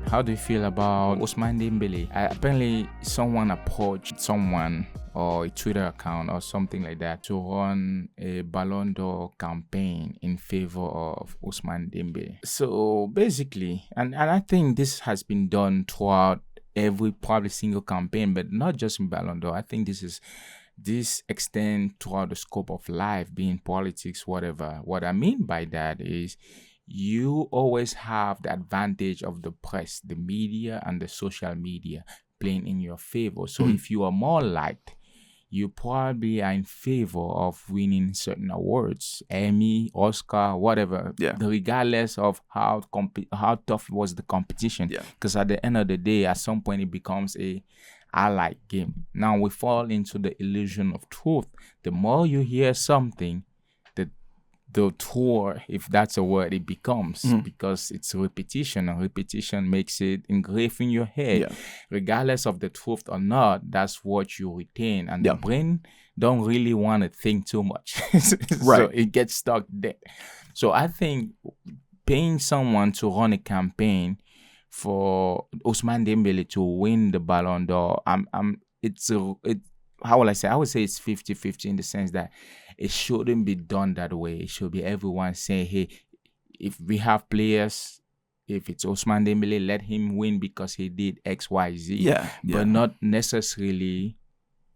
How do you feel about Ousmane Dembele? Apparently, someone approached someone or a Twitter account or something like that to run a Ballon d'Or campaign in favor of Ousmane Dembele. So basically, and I think this has been done throughout every probably single campaign, but not just in Ballon d'Or. I think this extends throughout the scope of life, being politics, whatever. What I mean by that is you always have the advantage of the press, the media, and the social media playing in your favor. So if you are more liked, you probably are in favor of winning certain awards, Emmy, Oscar, whatever, regardless of how tough was the competition. Because at the end of the day, at some point, it becomes a ally game. Now we fall into the illusion of truth. The more you hear something, the truer, if that's a word, it becomes, because it's repetition, and repetition makes it engraved in your head. Regardless of the truth or not, that's what you retain, and the brain don't really want to think too much. So it gets stuck there. So I think paying someone to run a campaign for Ousmane Dembele to win the Ballon d'Or, how will I say? I would say it's 50-50 in the sense that it shouldn't be done that way. It should be everyone saying, hey, if we have players, if it's Ousmane Dembele, let him win because he did X, Y, Z. But not necessarily,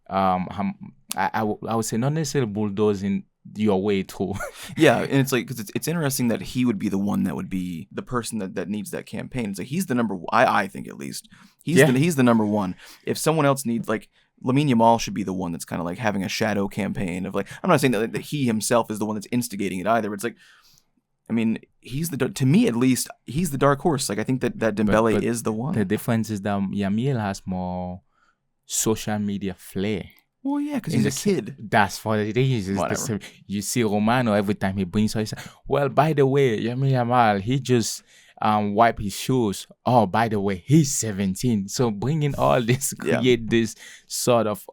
I would say not necessarily bulldozing your way through. And it's like, because it's interesting that he would be the one that would be the person that needs that campaign. It's like he's the number. I think at least he's the number one. If someone else needs, like, Lamine Yamal should be the one that's kind of like having a shadow campaign of, like, I'm not saying that he himself is the one that's instigating it either, but it's like, I mean, to me at least, he's the dark horse. Like, I think that Dembele but is the one. The difference is that Yamil has more social media flair. Well, yeah, because he's a kid. That's what it is. You see Romano every time he brings her, he says, well, by the way, Yamil Yamal, he just wipe his shoes. Oh, by the way, he's 17. So bringing all this create this sort of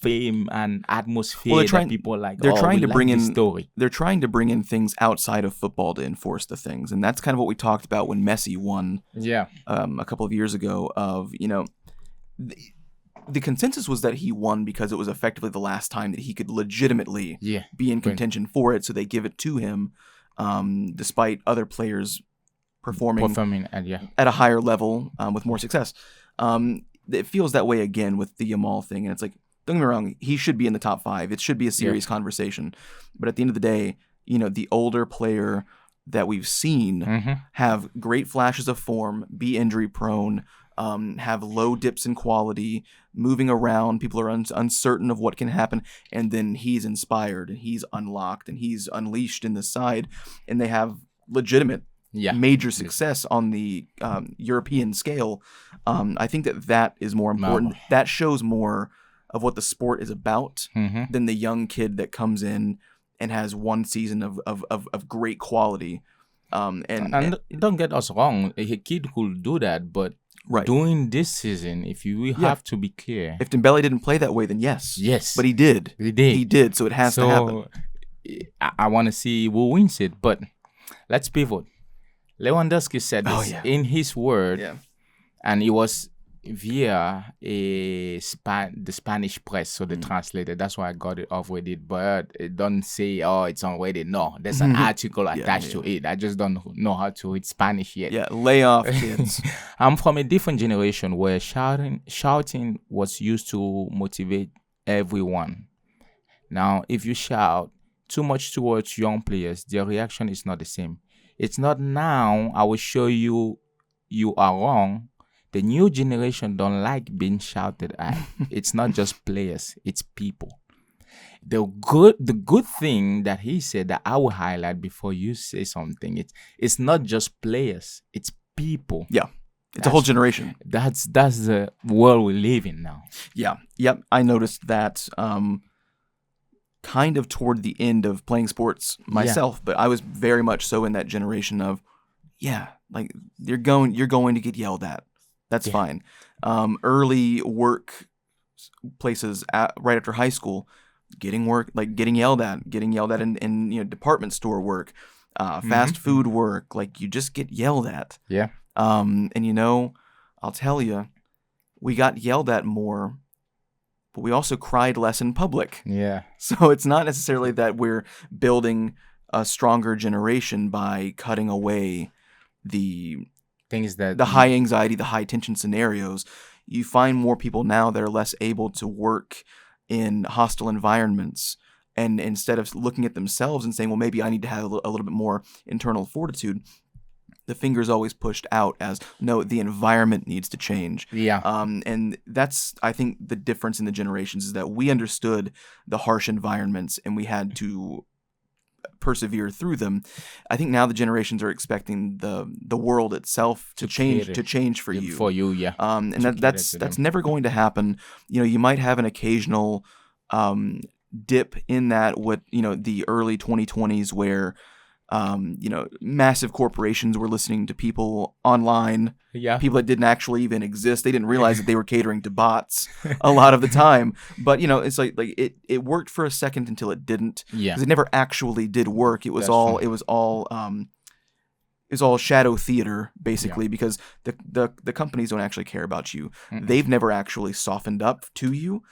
fame and atmosphere that people like. They're trying to bring in story. They're trying to bring in things outside of football to enforce the things, and that's kind of what we talked about when Messi won. A couple of years ago. Of the consensus was that he won because it was effectively the last time that he could legitimately be in contention for it. So they give it to him, despite other players performing at a higher level with more success. It feels that way again with the Yamal thing, and it's like, don't get me wrong, he should be in the top 5. It should be a serious conversation, but at the end of the day, the older player that we've seen have great flashes of form, be injury prone, have low dips in quality, moving around, people are uncertain of what can happen, and then he's inspired and he's unlocked and he's unleashed in the side, and they have legitimate major success on the European scale. I think that is more important. That shows more of what the sport is about than the young kid that comes in and has one season of great quality. And don't get us wrong, a kid could do that, but during this season, if we have to be clear, if Dembele didn't play that way, then yes, but he did. So it has to happen. I want to see who wins it, but let's pivot. Lewandowski said this in his word, and it was via the Spanish press, so the translator. That's why I got it off with it, but it doesn't say, oh, it's unrated. No, there's an article attached to it. I just don't know how to read Spanish yet. Lay off, kids. I'm from a different generation where shouting was used to motivate everyone. Now, if you shout too much towards young players, their reaction is not the same. It's not now, I will show you are wrong. The new generation don't like being shouted at. It's not just players, it's people. The good thing that he said that I will highlight before you say something, it's not just players, it's people. It's a whole generation. That's the world we live in now. I noticed that kind of toward the end of playing sports myself, but I was very much so in that generation of, like, you're going to get yelled at. That's fine. Early work places right after high school, getting yelled at in department store work, fast food work, like, you just get yelled at. And I'll tell you, we got yelled at more, but we also cried less in public. Yeah. So it's not necessarily that we're building a stronger generation by cutting away the things that the high anxiety, the high tension scenarios. You find more people now that are less able to work in hostile environments, and instead of looking at themselves and saying, well, maybe I need to have a little bit more internal fortitude, the finger's always pushed out as, no, the environment needs to change. Yeah. And that's, I think, the difference in the generations is that we understood the harsh environments and we had to persevere through them. I think now the generations are expecting the world itself to change for you. For you, yeah. And that's never going to happen. You might have an occasional dip in that with the early 2020s where massive corporations were listening to people online, people that didn't actually even exist. They didn't realize that they were catering to bots a lot of the time. But it's like it worked for a second until it didn't. Yeah, because it never actually did work. It was all shadow theater basically, because the companies don't actually care about you. Mm-hmm. They've never actually softened up to you.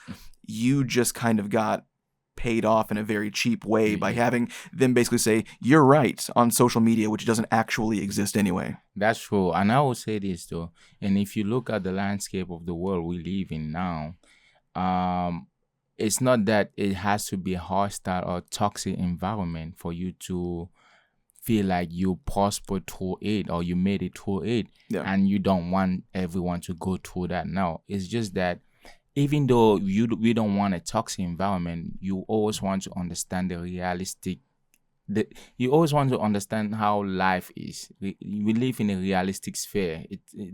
You just kind of got paid off in a very cheap way by having them basically say you're right on social media, which doesn't actually exist anyway. That's true. And I will say this though, and if you look at the landscape of the world we live in now, it's not that it has to be a hostile or toxic environment for you to feel like you prospered through it or you made it through it, and you don't want everyone to go through that now. It's just that even though we don't want a toxic environment, you always want to understand you always want to understand how life is. We live in a realistic sphere,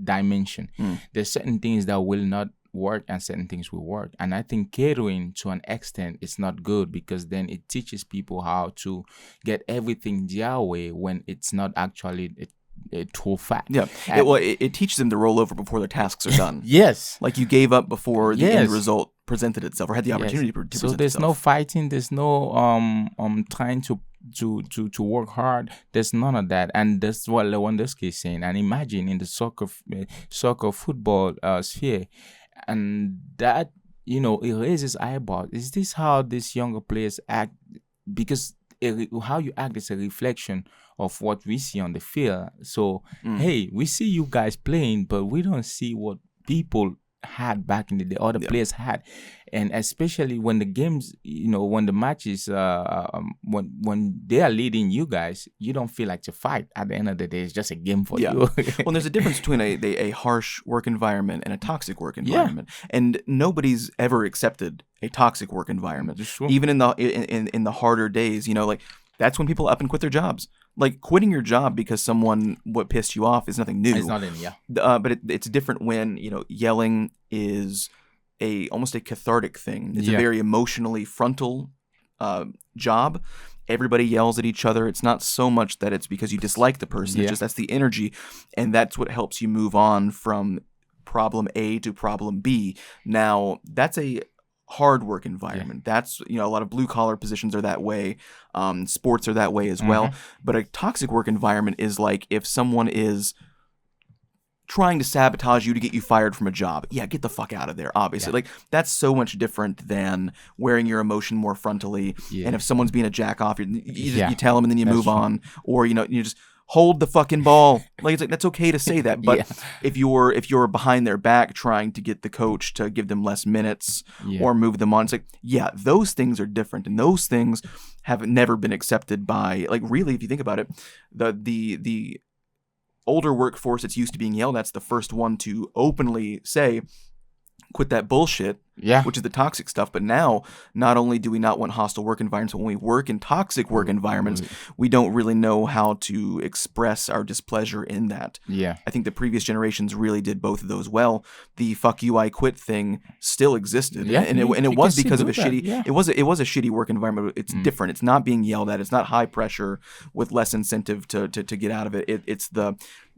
dimension. There's certain things that will not work and certain things will work. And I think catering to an extent is not good, because then it teaches people how to get everything their way when it's not actually a true fact. Yeah. It teaches them to roll over before their tasks are done. Yes. Like you gave up before the end result presented itself or had the opportunity to present itself. So there's no fighting, there's no trying to work hard. There's none of that. And that's what Lewandowski is saying. And imagine in the soccer football sphere, and that it raises eyebrows. Is this how these younger players act? Because how you act is a reflection of what we see on the field. So, hey, we see you guys playing, but we don't see what people had back in the day, or the players had. And especially when the games, when the matches, when they are leading you guys, you don't feel like to fight. At the end of the day, it's just a game for you. Well, there's a difference between a harsh work environment and a toxic work environment. And nobody's ever accepted a toxic work environment. Even in the harder days, that's when people up and quit their jobs. Like quitting your job because what pissed you off is nothing new. It's not in, but it's different when yelling is almost a cathartic thing. It's a very emotionally frontal job. Everybody yells at each other. It's not so much that it's because you dislike the person. It's just that's the energy, and that's what helps you move on from problem A to problem B. Now that's a hard work environment. That's a lot of blue collar positions are that way. Sports are that way as well. But a toxic work environment is like if someone is trying to sabotage you to get you fired from a job. Yeah, get the fuck out of there, obviously. Like that's so much different than wearing your emotion more frontally. And if someone's being a jack off, you tell them and then you move on, or you just hold the fucking ball. Like it's like that's okay to say that, but if you're behind their back trying to get the coach to give them less minutes or move them on, it's like those things are different, and those things have never been accepted by, like, really, if you think about it, the older workforce that's used to being yelled at's the first one to openly say quit that bullshit, which is the toxic stuff. But now, not only do we not want hostile work environments, but when we work in toxic work environments, we don't really know how to express our displeasure in that. I think the previous generations really did both of those well. The "fuck you, I quit" thing still existed, and it was because of a shitty. It was a shitty work environment. It's different. It's not being yelled at. It's not high pressure with less incentive to get out of it. It's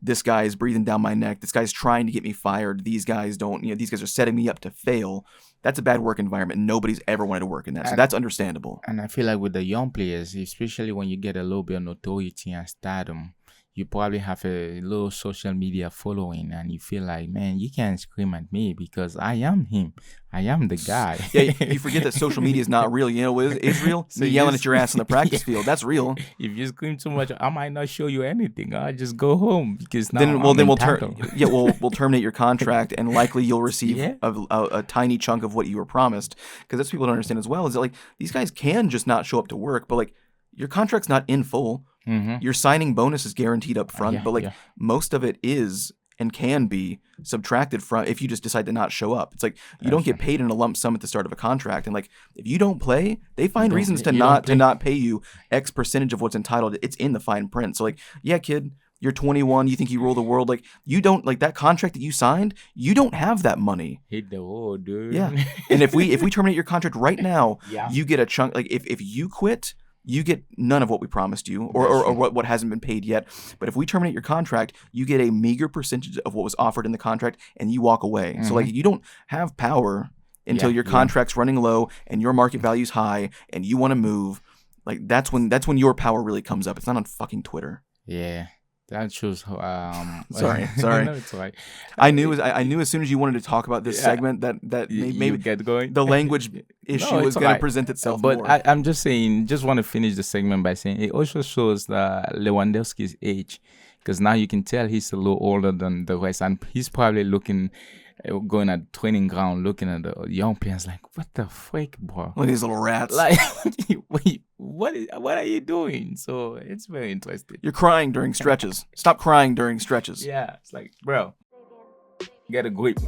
this guy is breathing down my neck. This guy's trying to get me fired. These guys don't, these guys are setting me up to fail. That's a bad work environment. Nobody's ever wanted to work in that. So that's understandable. And I feel like with the young players, especially when you get a little bit of notoriety and stardom, you probably have a low social media following, and you feel like, man, you can't scream at me because I am him. I am the guy. Yeah, you forget that social media is not real. You know what is real? So me yelling at your ass on the practice field. That's real. If you scream too much, I might not show you anything. I'll just go home because now we'll terminate your contract, and likely you'll receive a tiny chunk of what you were promised. Because that's what people don't understand as well, is that like these guys can just not show up to work, but like your contract's not in full. Mm-hmm. Your signing bonus is guaranteed up front, but like most of it is and can be subtracted from if you just decide to not show up. It's like you don't get paid in a lump sum at the start of a contract, and like if you don't play, they find reasons to not pay you X percentage of what's entitled. It's in the fine print. So like, yeah, kid, you're 21, you think you rule the world. Like you don't, like that contract that you signed, you don't have that money. Hit the wall, dude. Yeah. And if we terminate your contract right now, you get a chunk. Like if you quit, you get none of what we promised you or what hasn't been paid yet. But if we terminate your contract, you get a meager percentage of what was offered in the contract and you walk away. Mm-hmm. So like you don't have power until your contract's running low and your market value's high and you want to move. Like that's when your power really comes up. It's not on fucking Twitter. Yeah. That shows. Sorry. No, it's all right. I knew as soon as you wanted to talk about this segment that maybe get going. The language issue was going to present itself. But more. I'm just saying. Just want to finish the segment by saying it also shows Lewandowski's age, because now you can tell he's a little older than the rest, and he's probably going at training ground, looking at the young players like, what the freak, bro? Look at these little rats. Like, what are you doing? So it's very interesting. You're crying during stretches. Stop crying during stretches. Yeah, it's like, bro, get a grip.